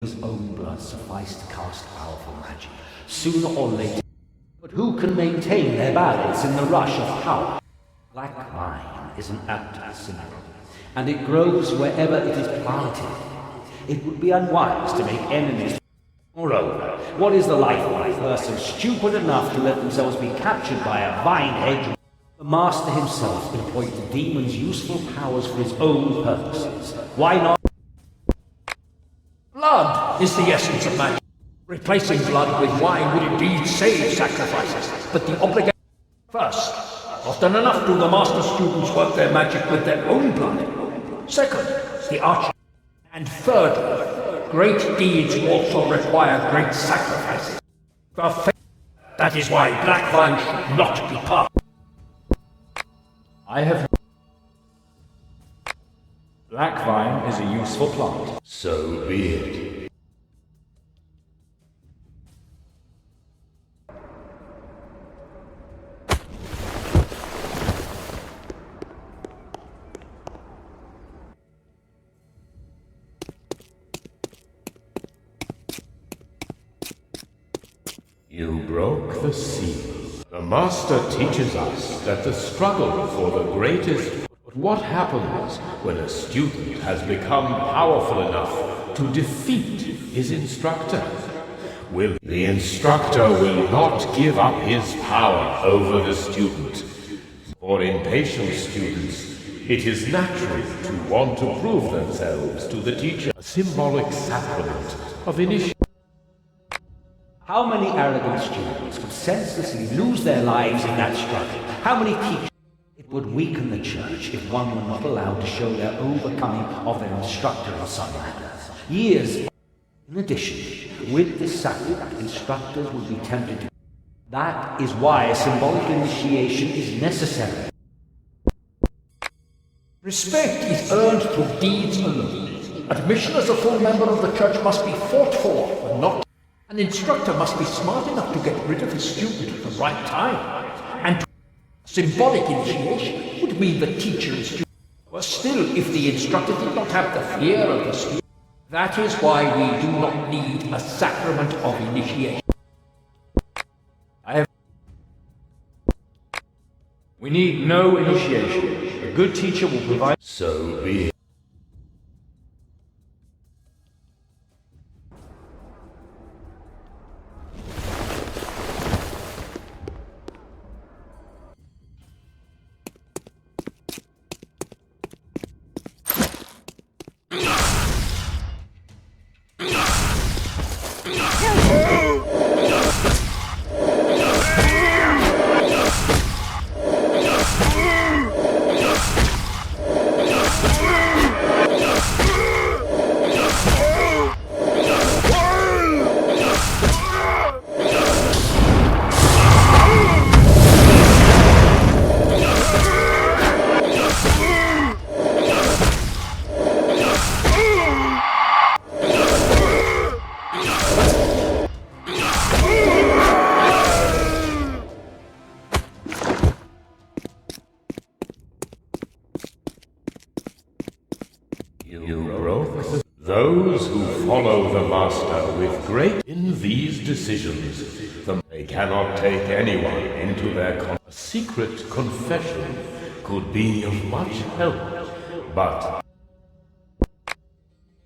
His own blood sufficed to cast powerful magic, sooner or later. But who can maintain their balance in the rush of power? Black vine is an apt symbol, and it grows wherever it is planted. It would be unwise to make enemies. Moreover, what is the life of a person stupid enough to let themselves be captured by a vine hedge? The master himself employed the demon's useful powers for his own purposes. Why not? Blood is the essence of magic. Replacing blood with wine would indeed save sacrifices, but the obligation first. Often enough do the master students work their magic with their own blood. Second, the archer. And third, great deeds also require great sacrifices. That is why black vine should not be part. I have... Black vine is a useful plant. So be it. You broke the seal. The Master teaches us that the struggle for the greatest... But what happens when a student has become powerful enough to defeat his instructor? The instructor will not give up his power over the student. For impatient students, it is natural to want to prove themselves to the teacher. A symbolic sacrament of initiation. How many arrogant students would senselessly lose their lives in that struggle? How many teachers? It would weaken the church if one were not allowed to show their overcoming of their instructor on some matters. Years. In addition, with this sacrament, instructors would be tempted to. That is why a symbolic initiation is necessary. Respect is earned through deeds alone. Admission as a full member of the church must be fought for, and not. An instructor must be smart enough to get rid of his student at the right time. And symbolic initiation would mean the teacher and student were still if the instructor did not have the fear of the student. That is why we do not need a sacrament of initiation. We need no initiation. A good teacher will provide... So be it. Those who follow the Master with great in these decisions, they cannot take anyone into their A secret confession could be of much help, but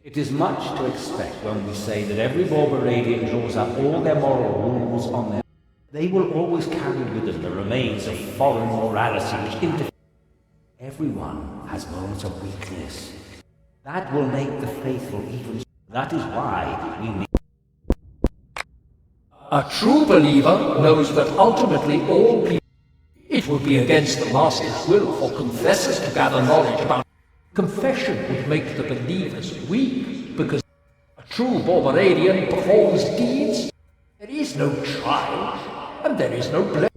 It is much to expect when we say that every Borberadian draws up all their moral rules on their... They will always carry with them the remains of foreign morality which interfere. Everyone has moments of weakness. That will make the faithful even... That is why we need... A true believer knows that ultimately all people... It would be against the Master's will for confessors to gather knowledge about... Confession would make the believers weak, because a true Borberadian performs deeds. There is no trial, and there is no blame.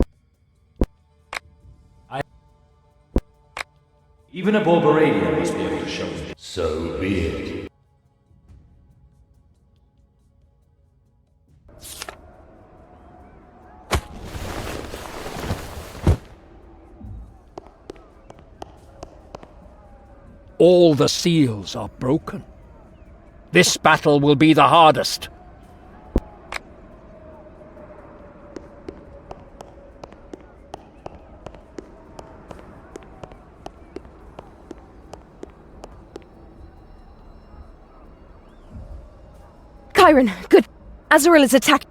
Even a Borberadian must be able to show it. so be it. All the seals are broken. This battle will be the hardest. Chiron, good. Azrael is attacked.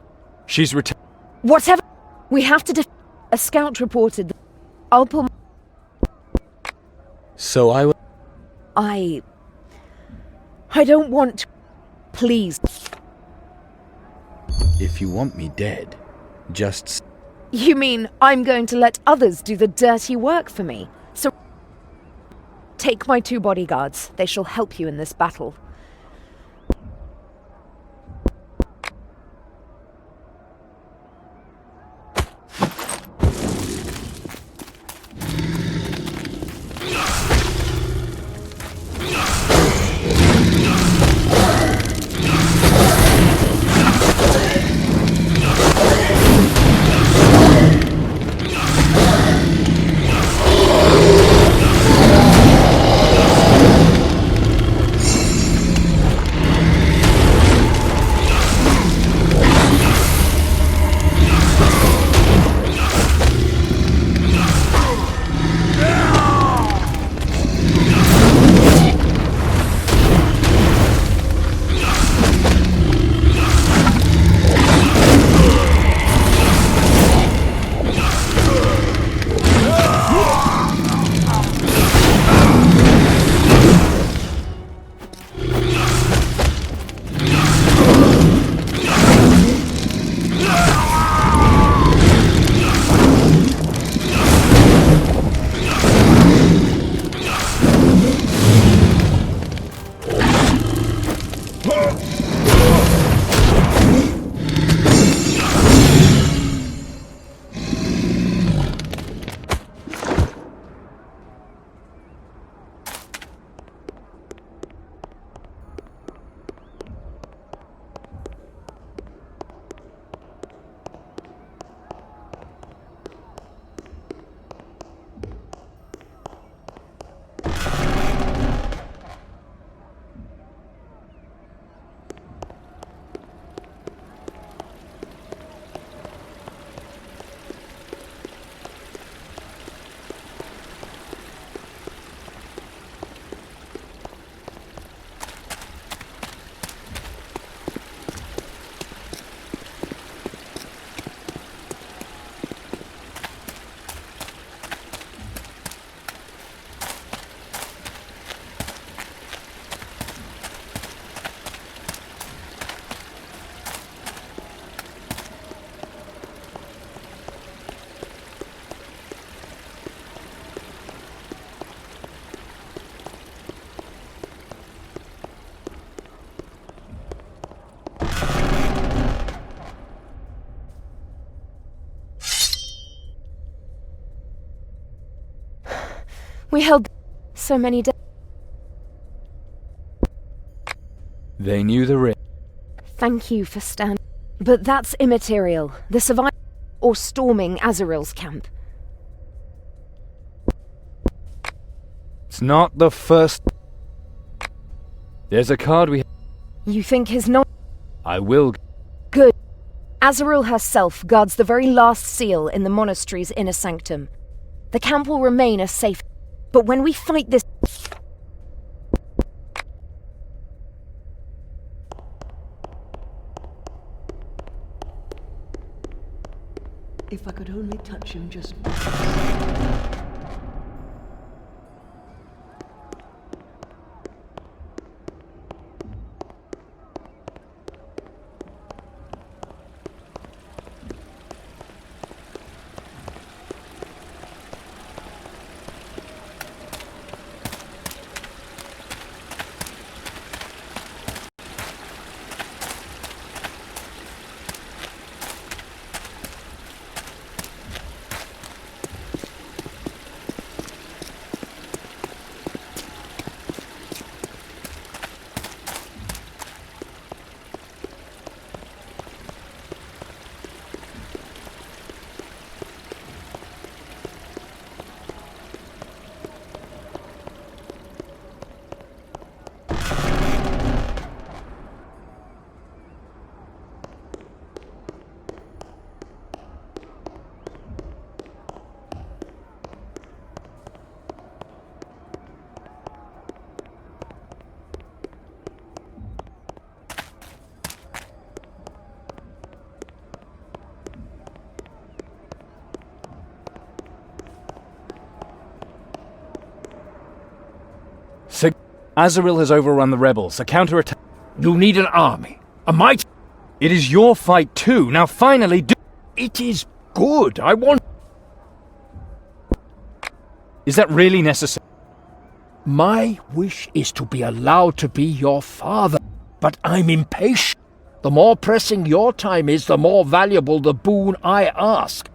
She's returned. Whatever. We have to A scout reported that I'll pull. So I will. I don't want. Please. If you want me dead, just. You mean I'm going to let others do the dirty work for me? So. Take my 2 bodyguards. They shall help you in this battle. We held so many days. They knew the ring. Thank you for standing. But that's immaterial. The survivor or storming Azrael's camp. It's not the first. There's a card we. You think his not I will. good. Azrael herself guards the very last seal in the monastery's inner sanctum. The camp will remain a safe. But when we fight this... If I could only touch him just... Azrael has overrun the rebels. A counterattack. You need an army. A mighty... It is your fight too. Now finally do... It is good. I want... Is that really necessary? My wish is to be allowed to be your father, but I'm impatient. The more pressing your time is, the more valuable the boon I ask.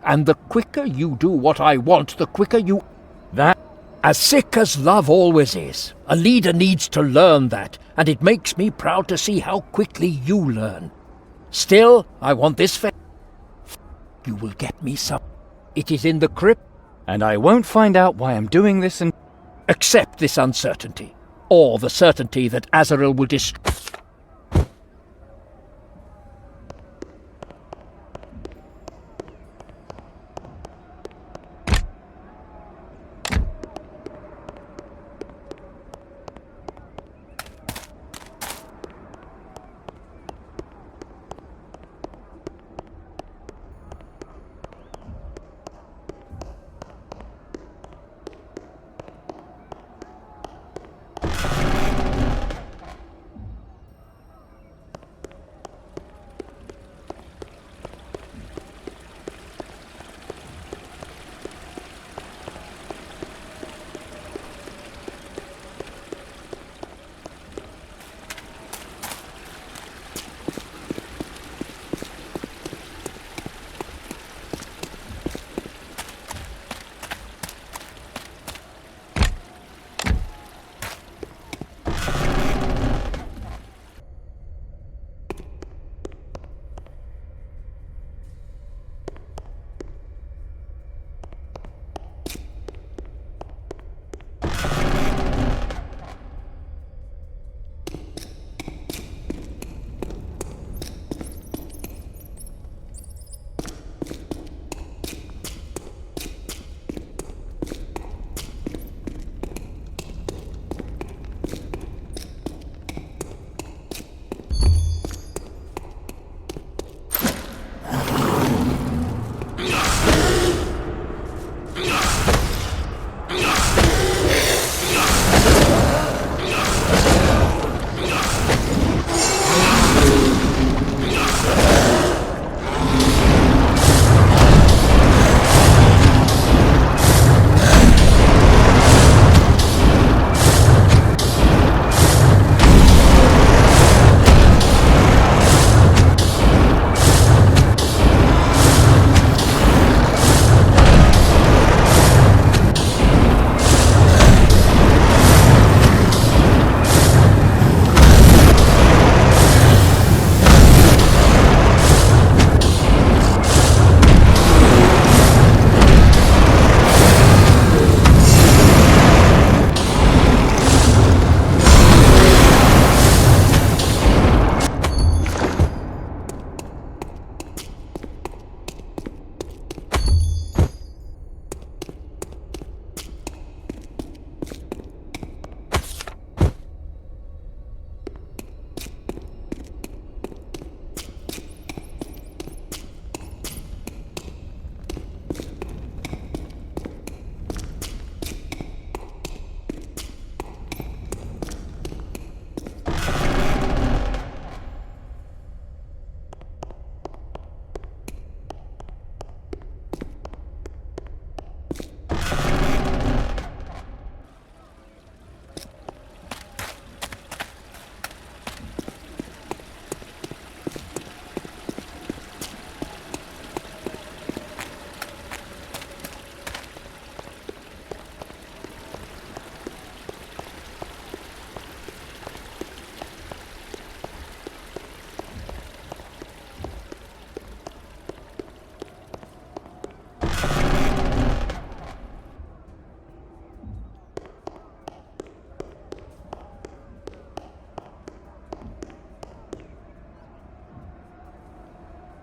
And the quicker you do what I want, the quicker you... That... As sick as love always is, a leader needs to learn that, and it makes me proud to see how quickly you learn. Still, I want this favor. You will get me some. It is in the crypt. And I won't find out why I'm doing this and... Accept this uncertainty, or the certainty that Azrael will destroy.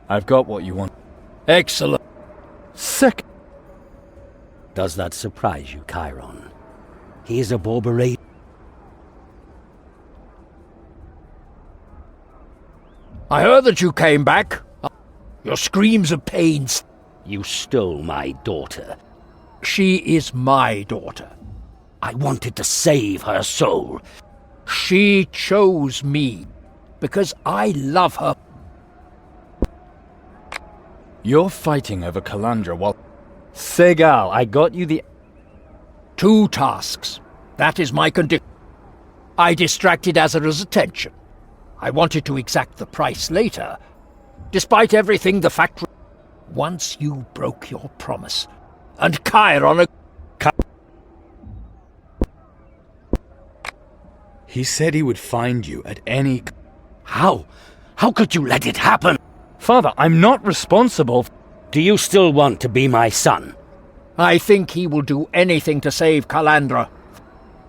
I've got what you want. Excellent. Sick. Does that surprise you, Chiron? He is a Borberate. I heard that you came back. Your screams of pain. You stole my daughter. She is my daughter. I wanted to save her soul. She chose me because I love her. You're fighting over Calandra while... Segal, I got you the... 2 tasks. That is my condition. I distracted Azarel's attention. I wanted to exact the price later. Despite everything, the fact... Once you broke your promise, and Chiron... He said he would find you at any... How? How could you let it happen? Father, I'm not responsible. Do you still want to be my son? I think he will do anything to save Calandra.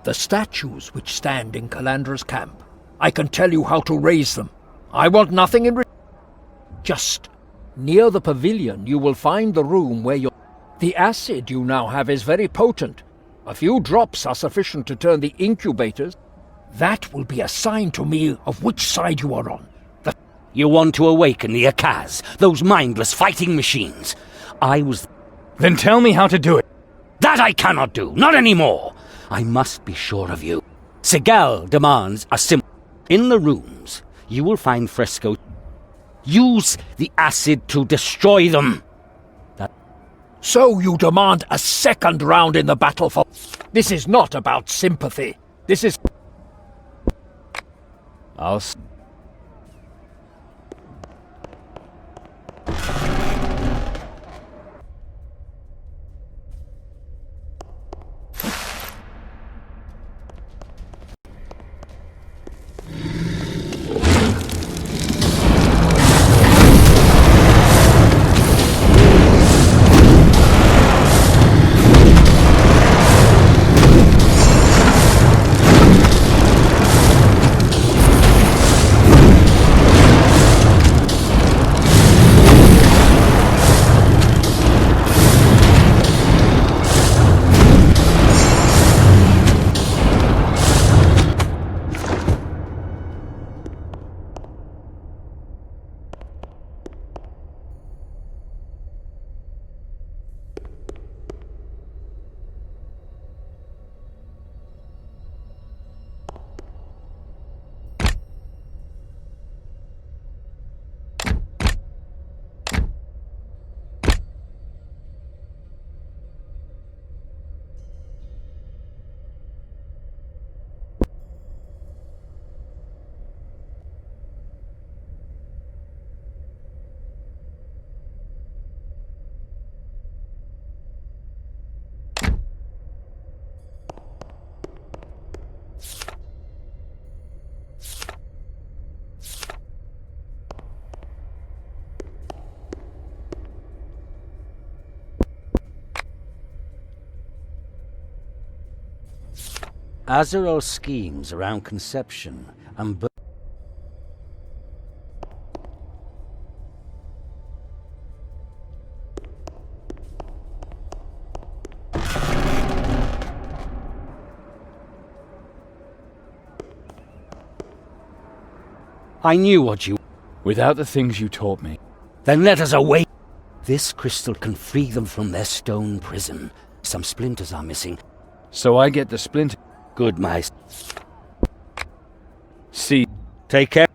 The statues which stand in Calandra's camp, I can tell you how to raise them. I want nothing in return. Just near the pavilion you will find the room where your... The acid you now have is very potent. A few drops are sufficient to turn the incubators. That will be a sign to me of which side you are on. You want to awaken the Akaz, those mindless fighting machines. I was... Then tell me how to do it. That I cannot do, not anymore. I must be sure of you. Segal demands a symbol. In the rooms, you will find frescoes. Use the acid to destroy them. So you demand a second round in the battle for... This is not about sympathy. This is... I'll... Azarel's schemes around conception and birth. I knew what you... Without the things you taught me. Then let us awake. This crystal can free them from their stone prison. Some splinters are missing. So I get the splinter. Good, my... See. Take care.